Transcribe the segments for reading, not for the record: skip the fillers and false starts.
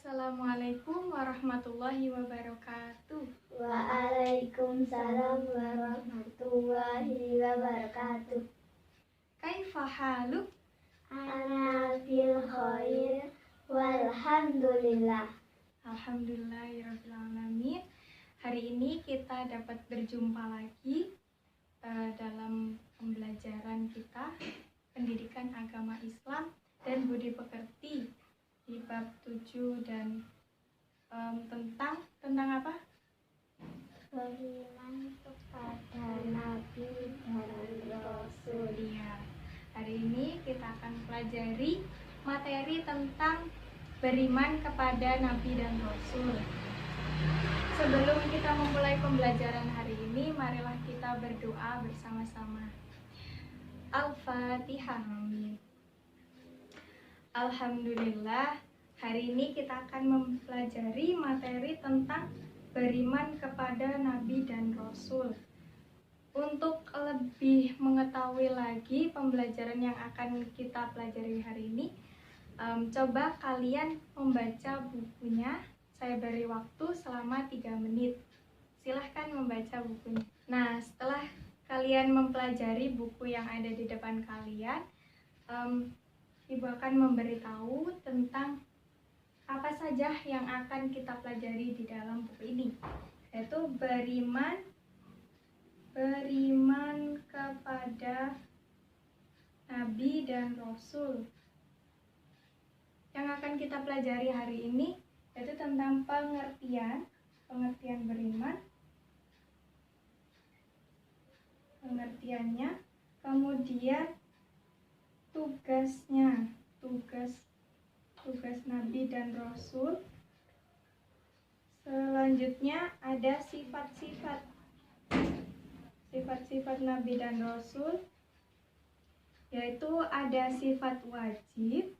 Assalamualaikum warahmatullahi wabarakatuh. Waalaikumsalam warahmatullahi wabarakatuh. Kaifa haluk? Ana fil khair walhamdulillah. Alhamdulillahirabbil alamin. Hari ini kita dapat berjumpa lagi dalam pembelajaran kita pendidikan agama Islam dan budi pekerti di bab 7 dan tentang apa? Beriman kepada Nabi dan Rasul. Iya. Hari ini kita akan pelajari materi tentang beriman kepada Nabi dan Rasul. Sebelum kita memulai pembelajaran hari ini, marilah kita berdoa bersama-sama. Al-Fatihah. Amin. Alhamdulillah, hari ini kita akan mempelajari materi tentang beriman kepada Nabi dan Rasul. Untuk lebih mengetahui lagi pembelajaran yang akan kita pelajari hari ini, coba kalian membaca bukunya. Saya beri waktu selama 3 menit. Silahkan membaca bukunya. Nah, setelah kalian mempelajari buku yang ada di depan kalian, Ibu akan memberitahu tentang apa saja yang akan kita pelajari di dalam buku ini, yaitu beriman kepada Nabi dan Rasul. Yang akan kita pelajari hari ini yaitu tentang pengertian beriman, pengertiannya, kemudian tugas Nabi dan Rasul. Selanjutnya ada sifat-sifat Nabi dan Rasul, yaitu ada sifat wajib,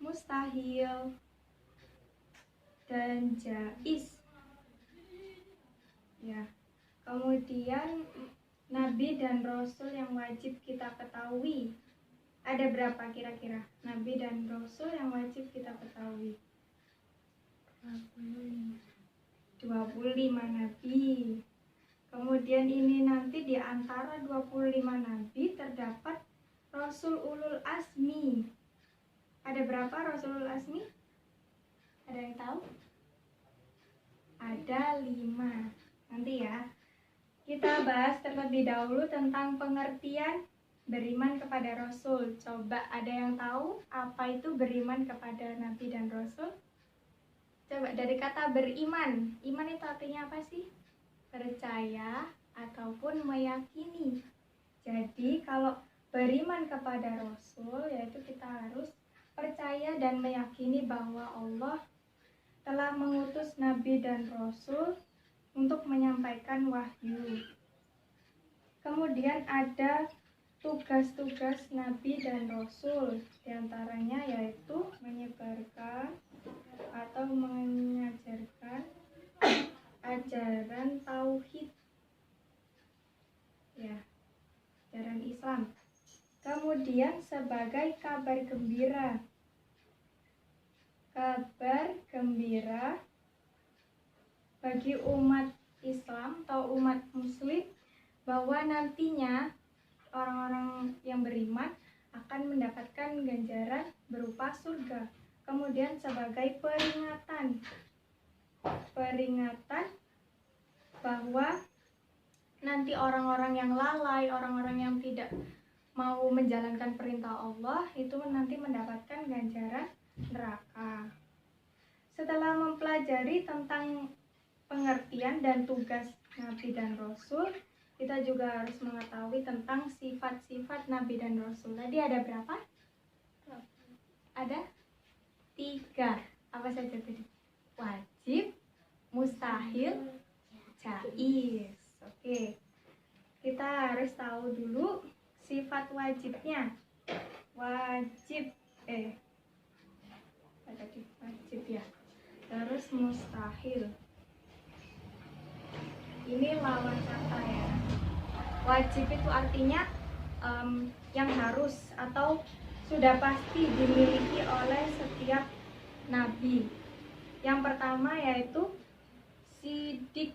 mustahil, dan jaiz. Ya. Kemudian Nabi dan Rasul yang wajib kita ketahui. Ada berapa kira-kira Nabi dan Rasul yang wajib kita ketahui? 25 Nabi. Kemudian ini nanti di antara 25 Nabi terdapat Rasul Ulul Azmi. Ada berapa Rasul Ulul Azmi? Ada yang tahu? Ada 5. Nanti ya. Kita bahas terlebih dahulu tentang pengertian beriman kepada Rasul. Coba ada yang tahu apa itu beriman kepada Nabi dan Rasul? Coba dari kata beriman. Iman itu artinya apa sih? Percaya ataupun meyakini. Jadi kalau beriman kepada Rasul, yaitu kita harus percaya dan meyakini bahwa Allah telah mengutus Nabi dan Rasul untuk menyampaikan wahyu. Kemudian ada tugas-tugas Nabi dan Rasul, diantaranya yaitu menyebarkan atau mengajarkan ajaran tauhid, ya, ajaran Islam. Kemudian sebagai kabar gembira bagi umat Islam atau umat Muslim bahwa nantinya orang-orang yang beriman akan mendapatkan ganjaran berupa surga. Kemudian sebagai peringatan bahwa nanti orang-orang yang lalai, orang-orang yang tidak mau menjalankan perintah Allah itu nanti mendapatkan ganjaran neraka. Setelah mempelajari tentang pengertian dan tugas Nabi dan Rasul, kita juga harus mengetahui tentang sifat-sifat Nabi dan Rasul. Tadi ada berapa? Ada 3. Apa saja tadi? Wajib, mustahil, jaiz. Oke. Kita harus tahu dulu sifat wajibnya. Wajib ya. Terus mustahil. Ini lawan kata ya. Wajib itu artinya yang harus atau sudah pasti dimiliki oleh setiap nabi. Yang pertama yaitu sidik,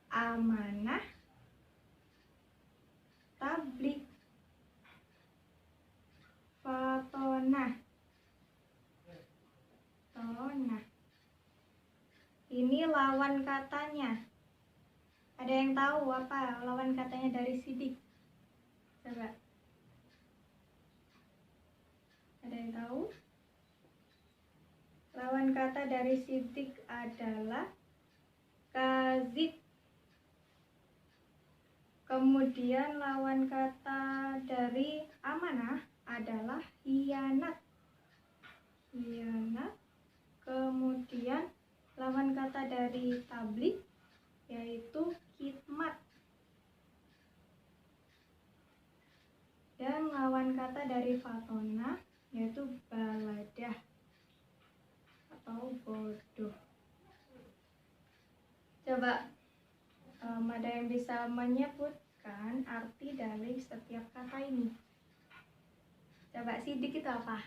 amanah, tablik, fatonah, tonah. Ini lawan katanya. Ada yang tahu apa lawan katanya dari sidik? Coba. Ada yang tahu? Lawan kata dari sidik adalah kazib. Kemudian lawan kata dari amanah adalah hianat. Hianat. Kemudian lawan kata dari tablik yaitu khidmat. Dan lawan kata dari fatona yaitu baladah atau bodoh. Coba ada yang bisa menyebutkan arti dari setiap kata ini? Coba sidik itu apa?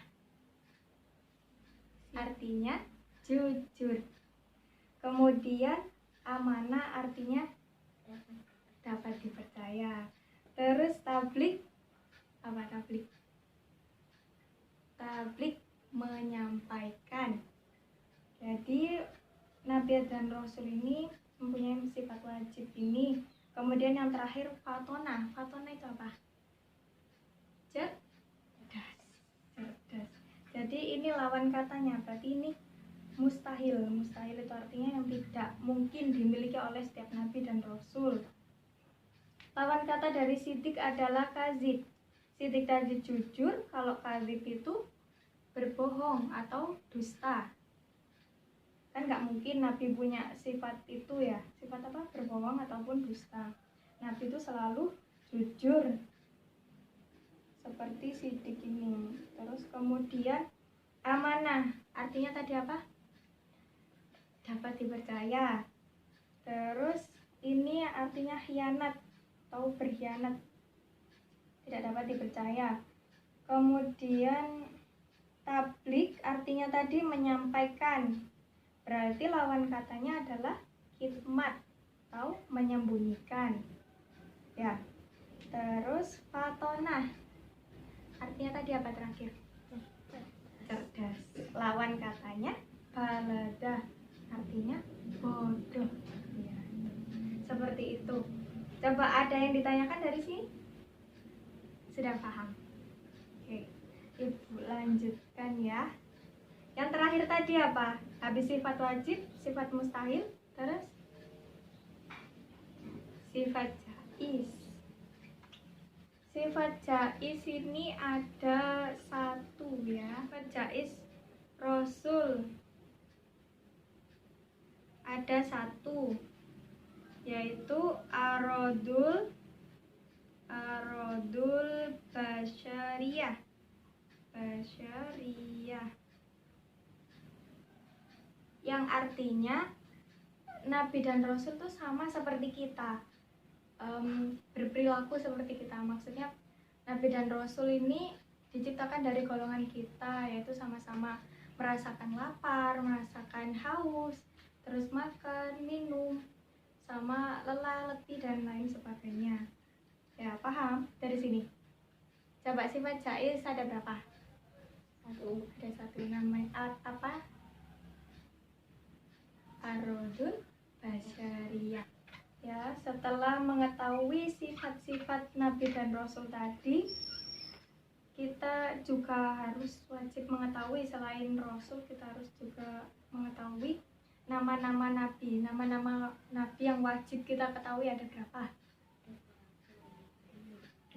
Artinya jujur. Kemudian amanah artinya dapat dipercaya. Terus tablik, apa tablik? Tablik menyampaikan. Jadi Nabi dan Rasul ini mempunyai sifat wajib ini. Kemudian yang terakhir fatona. Fatona itu apa? Cerdas. Jadi ini lawan katanya. Berarti ini mustahil. Mustahil itu artinya yang tidak mungkin dimiliki oleh setiap Nabi dan Rasul. Lawan kata dari sidik adalah kazib. Sidik tadi jujur, kalau kazib itu berbohong atau dusta. Kan nggak mungkin Nabi punya sifat itu ya. Sifat apa? Berbohong ataupun dusta. Nabi itu selalu jujur. Seperti sidik ini. Terus kemudian amanah. Artinya tadi apa? Dapat dipercaya. Terus ini artinya khianat atau berkhianat. Tidak dapat dipercaya. Kemudian tablik artinya tadi menyampaikan. Berarti lawan katanya adalah khidmat atau menyembunyikan. Ya. Terus fatonah. Artinya tadi apa terakhir? Cerdas. Lawan katanya baladah. Artinya bodoh. Ya. Seperti itu. Coba ada yang ditanyakan dari sini? Sudah paham? Oke. Ibu lanjutkan ya. Yang terakhir tadi apa? Habis sifat wajib, sifat mustahil, terus sifat jaiz. Sifat jaiz ini ada satu ya. Sifat jaiz Rasul ada satu, yaitu arodul basyariyah. Yang artinya Nabi dan Rasul itu sama seperti kita, berperilaku seperti kita. Maksudnya Nabi dan Rasul ini diciptakan dari golongan kita, yaitu sama-sama merasakan lapar, merasakan haus, terus makan, minum, sama lelah, letih, dan lain sebagainya. Ya, paham dari sini? Coba sifat jaiz ada berapa? Satu. Ada satu. Namanya apa? Arodul basyariyah. Ya, setelah mengetahui sifat-sifat Nabi dan Rasul tadi, kita juga harus wajib mengetahui, selain Rasul kita harus juga mengetahui nama-nama Nabi. Nama-nama Nabi yang wajib kita ketahui ada berapa?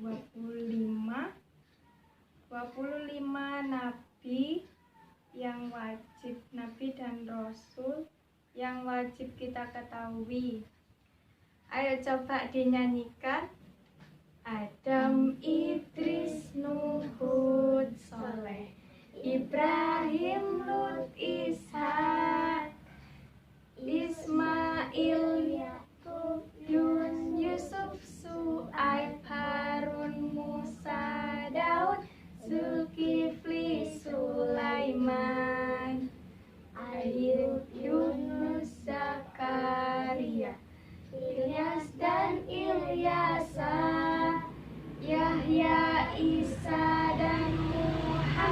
25 Nabi yang wajib, Nabi dan Rasul yang wajib kita ketahui. Ayo coba dinyanyikan. Adam, Idris, Nuh, Hud, Soleh, Ibrahim, Lut, Ishak, Ismail, Yakub, Yun, Yusuf, Su'aib, Harun, Musa, Daud, Zulkifli, Sulaiman,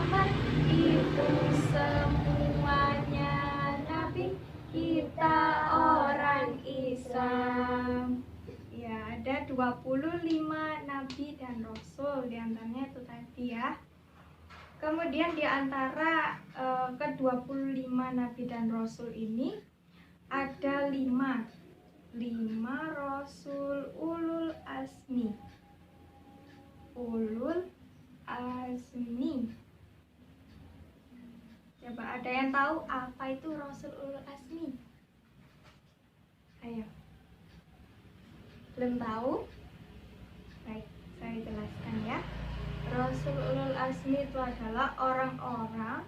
Muhammad itu semuanya nabi, kita orang Islam. Ya, ada 25 nabi dan rasul, diantaranya itu tadi ya. Kemudian di antara ke-25 nabi dan rasul ini ada 5 rasul ulul azmi. Ulul azmi. Coba ada yang tahu apa itu rasul ulul azmi? Ayo. Belum tahu? Baik, saya jelaskan ya. Rasul ulul azmi itu adalah orang-orang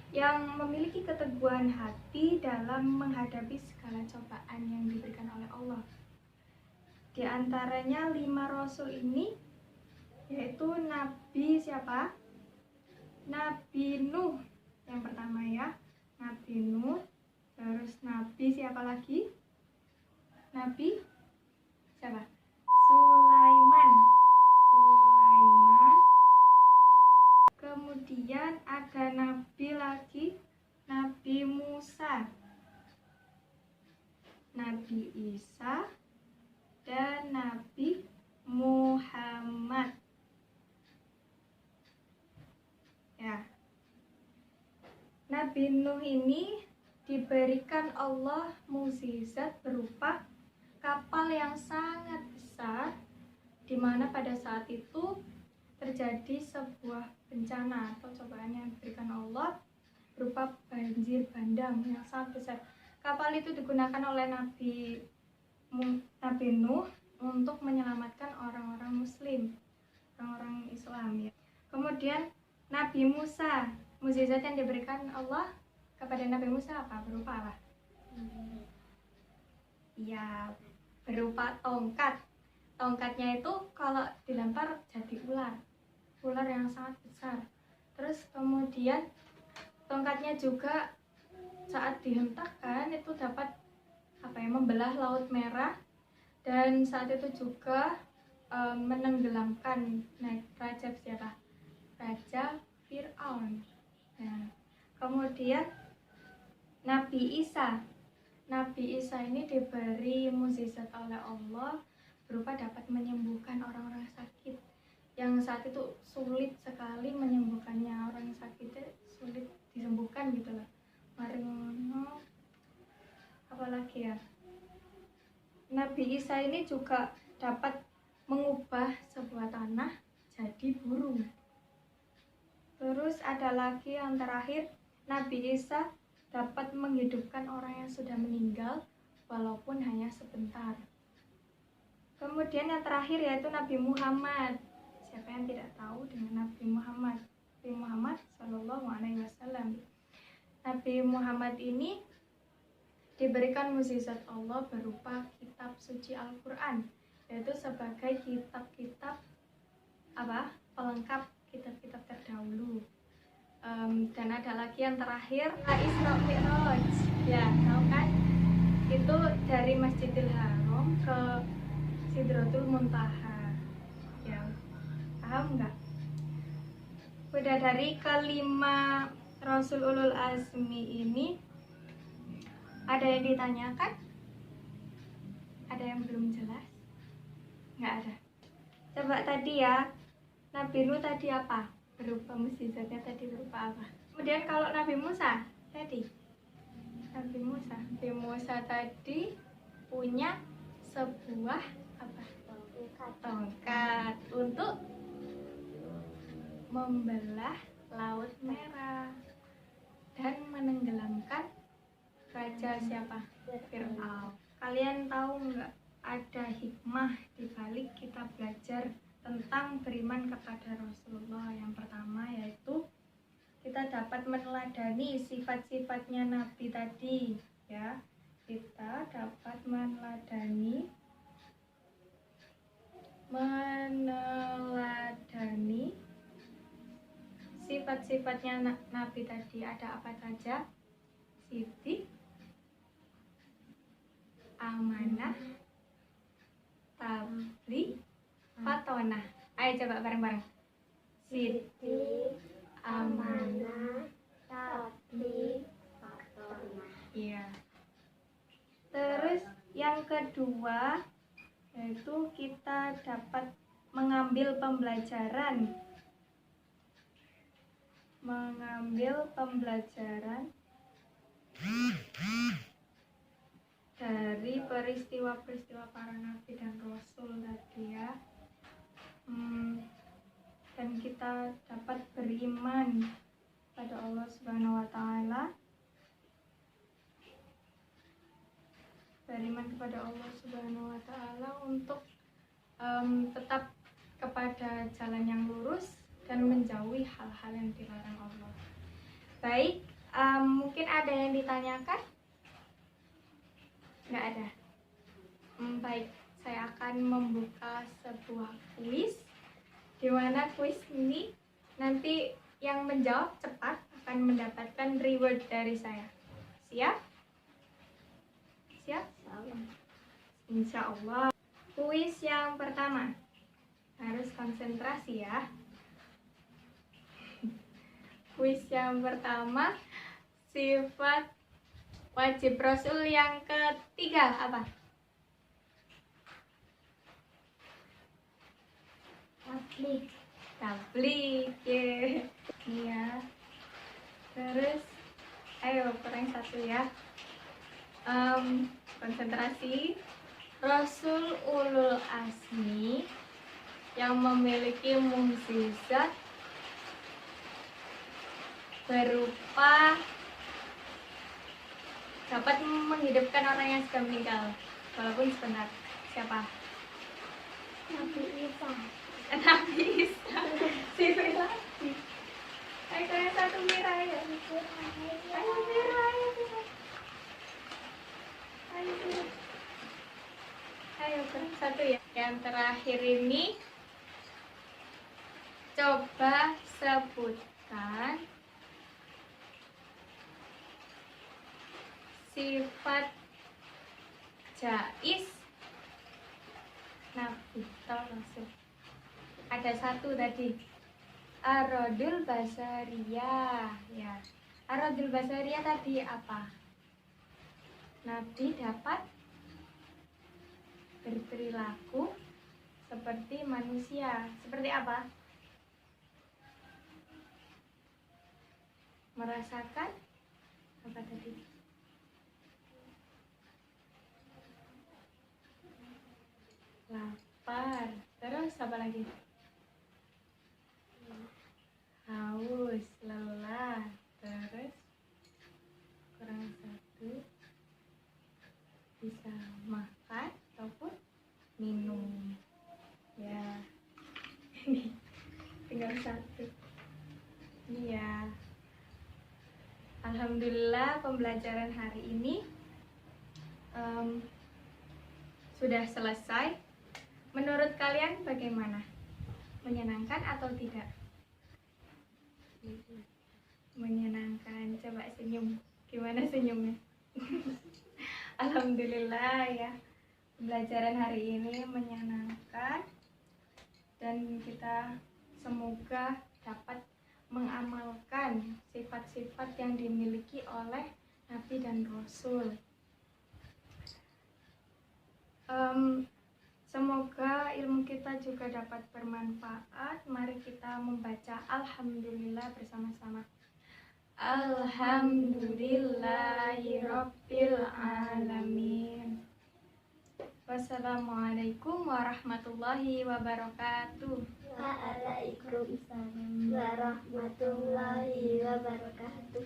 yang memiliki keteguhan hati dalam menghadapi segala cobaan yang diberikan oleh Allah. Di antaranya 5 rasul ini yaitu Nabi siapa? Nabi Nuh yang pertama ya. Nabi Nuh. Terus Nabi siapa lagi? Nabi siapa? Sulaiman. Kemudian ada nabi lagi, Nabi Musa, Nabi Isa, dan Nabi Muhammad. Ya. Nabi Nuh ini diberikan Allah mukjizat berupa kapal yang sangat besar, di mana pada saat itu terjadi sebuah bencana atau cobaan yang diberikan Allah berupa banjir bandang yang sangat besar. Kapal itu digunakan oleh Nabi Nuh untuk menyelamatkan orang-orang Muslim, orang-orang Islam ya. Kemudian Nabi Musa, mukjizat yang diberikan Allah kepada Nabi Musa apa? Berupa apa? Ya, berupa tongkat. Tongkatnya itu kalau dilempar jadi ular yang sangat besar. Terus kemudian tongkatnya juga saat dihentakkan itu dapat membelah Laut Merah, dan saat itu juga menenggelamkan raja siapa? Raja Fir'aun. Nah, kemudian Nabi Isa ini diberi mukjizat oleh Allah berupa dapat menyembuhkan orang-orang sakit yang saat itu sulit sekali menyembuhkannya. Orang yang sakit itu sulit disembuhkan gitu loh. Apalagi ya, Nabi Isa ini juga dapat mengubah sebuah tanah jadi burung. Terus ada lagi yang terakhir, Nabi Isa dapat menghidupkan orang yang sudah meninggal walaupun hanya sebentar. Kemudian yang terakhir yaitu Nabi Muhammad. Siapa yang tidak tahu dengan Nabi Muhammad? Nabi Muhammad Shallallahu Alaihi Wasallam. Nabi Muhammad ini diberikan mukjizat Allah berupa kitab suci Al-Quran, yaitu sebagai kitab-kitab pelengkap kitab-kitab terdahulu. Dan ada lagi yang terakhir, Isra Mi'raj. Ya, tahu kan? Itu dari Masjidil Haram ke Sidratul Muntaha. Ya, paham nggak? Udah dari kelima Rasul Ulul Azmi ini, ada yang ditanyakan? Ada yang belum jelas? Nggak ada. Coba tadi ya, Nabi Nuh tadi apa? Berupa mukjizatnya tadi berupa apa? Kemudian kalau Nabi Musa tadi, Nabi Musa tadi punya sebuah tongkat untuk membelah Laut Merah dan menenggelamkan raja siapa? Fir'aun. Kalian tahu nggak ada hikmah di balik kita belajar tentang beriman kepada Rasulullah? Yang pertama yaitu kita dapat meneladani sifat-sifatnya Nabi tadi ya. Kita dapat meneladani sifat-sifatnya Nabi tadi. Ada apa saja? Siddiq, amanah, tabligh, fatonah. Ayo coba bareng-bareng. Siddiq, amanah, yang kedua yaitu kita dapat mengambil pembelajaran dari peristiwa-peristiwa para nabi dan rasul tadi ya. Dan kita dapat beriman pada Allah Subhanahu wa taala. Beriman kepada Allah Subhanahu wa taala untuk tetap kepada jalan yang lurus dan menjauhi hal-hal yang dilarang Allah. Baik, mungkin ada yang ditanyakan? Nggak ada. Baik, saya akan membuka sebuah kuis, di mana kuis ini nanti yang menjawab cepat akan mendapatkan reward dari saya. Siap? Siap? Insya Allah. Kuis yang pertama, harus konsentrasi ya. Kuis yang pertama, sifat wajib Rasul yang ketiga apa? Tablik, iya. Terus, ayo kurang satu ya. Konsentrasi. Rasul ulul azmi yang memiliki mukjizat berupa dapat menghidupkan orang yang sudah meninggal walaupun sebentar. Siapa? Nabi Isa. Nabi Isa. Sifil lagi. Ayo yang satu Mira ya. Ayo Mira ya. Ayo satu ya. Yang terakhir ini coba sebutkan sifat jais Nabi Rasul. Ada satu tadi, Arodul Basariyah ya. Arodul Basariyah tadi apa? Nabi dapat berperilaku seperti manusia. Seperti apa? Merasakan apa tadi? Lapar. Terus apa lagi? Haus, lelah. Terus kurang satu, bisa makan ataupun minum ya. Ini tinggal satu. Iya. Alhamdulillah pembelajaran hari ini sudah selesai. Menurut kalian bagaimana? Menyenangkan atau tidak? Menyenangkan. Coba senyum. Gimana senyumnya? Alhamdulillah ya. Pembelajaran hari ini menyenangkan dan kita semoga dapat mengamalkan sifat-sifat yang dimiliki oleh Nabi dan Rasul. Semoga ilmu kita juga dapat bermanfaat. Mari kita membaca Alhamdulillah bersama-sama. Alhamdulillahirabbil alamin. Wassalamualaikum warahmatullahi wabarakatuh. Waalaikumsalam warahmatullahi wabarakatuh.